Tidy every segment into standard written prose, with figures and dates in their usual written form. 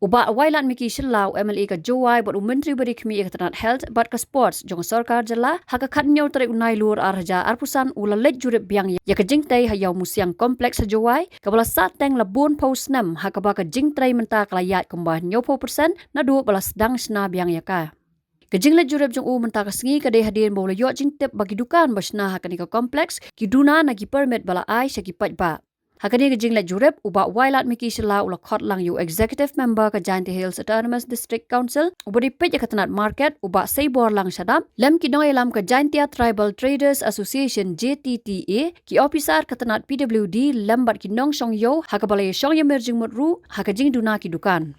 Uba wailan miki Shillong MLA ka Jowai but Menteri Beri Kemi Ketanat Health but ka Sports jong sarkar jela haka khatnyau tarik unai lur arja arpusan ulalet jurip biang ya ka jingtai ha Īawmusiang kompleks ha Jowai ka bala sateng labun paus nam haka ba ka jingtrai menta kalayat kembah 90% na du bala sedang sna biang ya ka. Kejinglet jurep jong menta kasengi kadai hadirin bola yok jingtep bagi dukan basna hakani ka kompleks kiduna nagi permit bala ai syaki Katba. Hakani kejinglet jurep uba wailat miki Shillong ula Khot lang yu executive member ka Giant Hills Autonomous District Council uba dipet katanat market uba seibor lang syadam lem kidong elam ka Khyndiat Tribal Traders Association JTTA ki officer katanat PWD lembat kinong song yo hakabalay song Ïamir Jingmut ru hakajing duna ki dukan.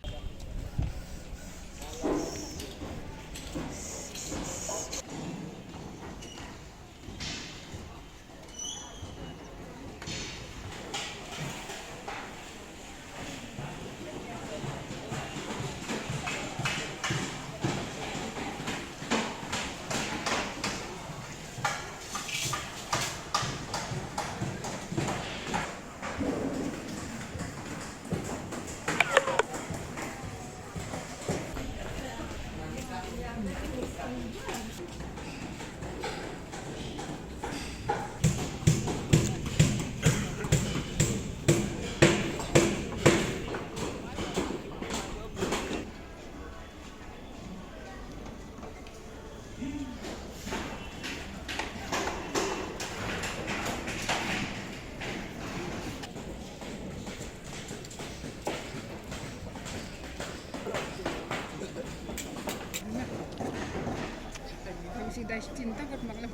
cinta buat maklum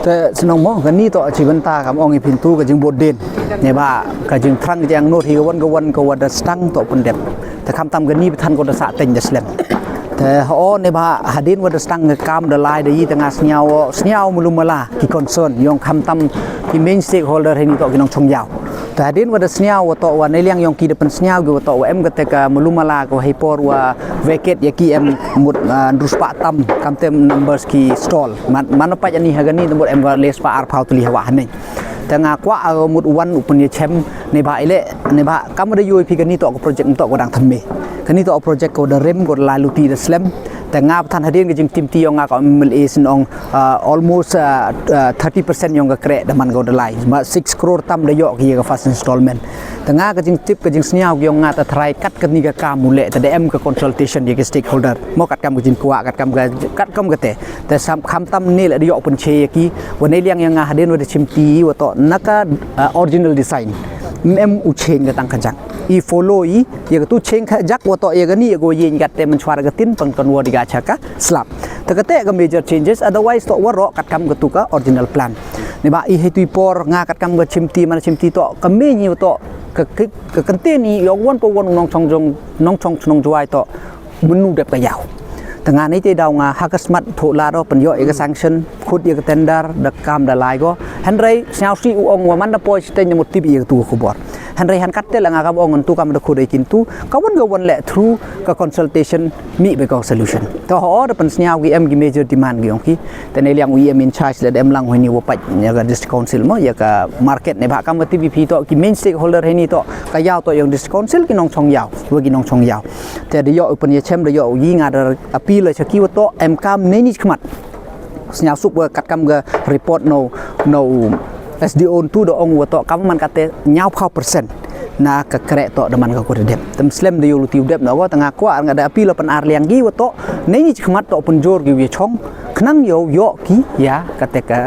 te senong mo gani to cibenta kam ong pintu ka jing bodin ne ba ka jing trang jang no thi gawan ka wada stang to pendep te kam tam gani than ko da sa teng da slem te ho ne ba hadin wada stang kam da lai da yi tanga snyao mulumala ki concern yong kam tam ki main stakeholder he ni to kinong chong yaw te hadin wada snyao to wa ne liang yong ki de pen snyao ge to em ka te ka mulumala ko he por wa vacate ya ki em mut drus pa tam kam tem numbers ki stall man pa ani hagani temut em ga les pa ar phau tuli hawa hanai tanga kwa mut wan upun ye chem ne ba ile ne ba kam da yoi phi gani to ko project to ko dang thamme kani to project ko da rem ko la luti da slem tanga than hadin ge jing tim ti yong ka MLA sin ong almost 30% yong ga kre da man go da lai 6 crore tam da yo ki ga first installment tanga ka jing tip ka jing sniao yong nga ta try kat ka ni ga ka mule ta em ka consultation ye stakeholder mo kat kam jing kwa kat kam ga te sam kham tam ni la yo pun che ki wan liang yang nga hadin wa chim ti wa to naka original design em u cheng ga tang kajang I follow I ye tu cheng jak wa to ye ga ni go yin gat te man chwar ga tin pang kon wa diga chaka slap ta ka te ga major changes otherwise to wa ro kat kam ga tu ka original plan ni ba I he tu por nga kat kam ga chim ti man chim ti to ka me ni to ka contain ni yo won po won nong chong nong juai to menu de ka yaw tengah ni te daw nga hakasmat tho la ro pen yo e ka sanction khut ye ka tender da kam da lai go hanrei snau si u ong wa man da poi ste ni mut ti ye tu ko bor hanrei han kat te la nga ka ong tu kam da khu dei kin tu ka won le through ka consultation mi be ka solution to ho da pen snau gi em gi major demand gi ong ki te ne liang wi em in charge le em lang hoi ni wo pa ya ga district council mo ya ka market ne ba kam ti pi to ki main stakeholder he ni to ka yaw to yong district council ki nong chong yaw wo gi nong chong yaw te de yo pen ye chem de yo yi nga da pi le chaki wa to em kam ne ni khmat snyao sup wa kat kam ga report no SDO tu do ong wa to kam man kate nyao phau percent na ka kre to de man ka ko dem tem slem de yo lu tiu dep na wa tanga kwa nga da pi lo pan ar liang gi wa to ne ni khmat to pun jor gi wi chong khnang yo ki ya kate ka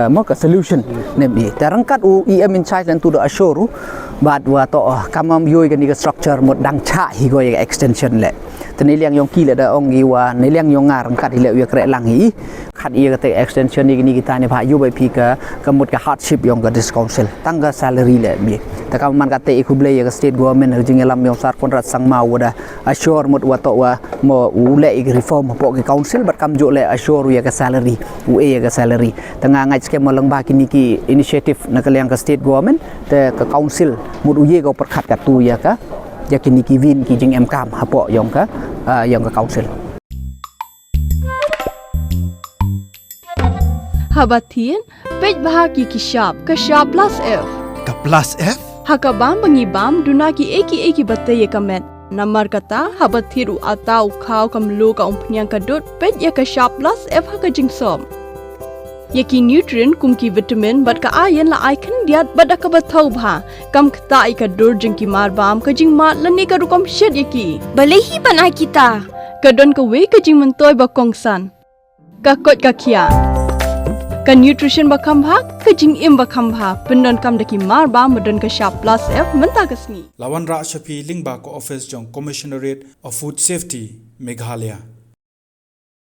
mo ka solution nem bi tarangkat u em in charge tu do ashuru bad wa to kamam yoi kan ni structure mod dang cha hi go extension le tani liang yong ki le da ong gi wa ni liang yong ngar kat hi le wi kre lang hi khat ia ka extension ni kita ni pha yu bai phi ka mod ka hardship yong ka dis council tang ka salary le bi ta kam man ka te ikuble ka state government jing elam yong sar kontrat sang mau da assure mod wa to wa mo u le reform po ka council bat kam jo le assure ya ka salary u e ka salary tanga ngai skem lang ba ki ni ki initiative na ka liang ka state government te ka council mod u ye ka per khat ka tu ya ka ya ki ni ki win ki jing em kam ha po yong ka council Habatin pej bahagi ki sharp ka sharp plus F Ka plus F? hakabam bangi bam dunaki eki bataye kamet namar kata habathiru atau khau kam lo ka umpnyang ka dot pej ya ka sharp plus F haka jingsom yaki nutrient kum ki vitamin bat ka iron la ai Khyndiat bat ka bathau bha kam khta ai ka dor jing ki mar bam ka jing ma lani ka rukom shet yaki balehi banai kita ka don ka we ka jing mentoy ba kongsan ka kot ka khia ka nutrition ba khambha ka jing im ba khambha pendon kam daki mar ba modon ka sharp plus F menta ka sngi Lawan Ra Shapi Lingba ko office jong Commissionerate of Food Safety Meghalaya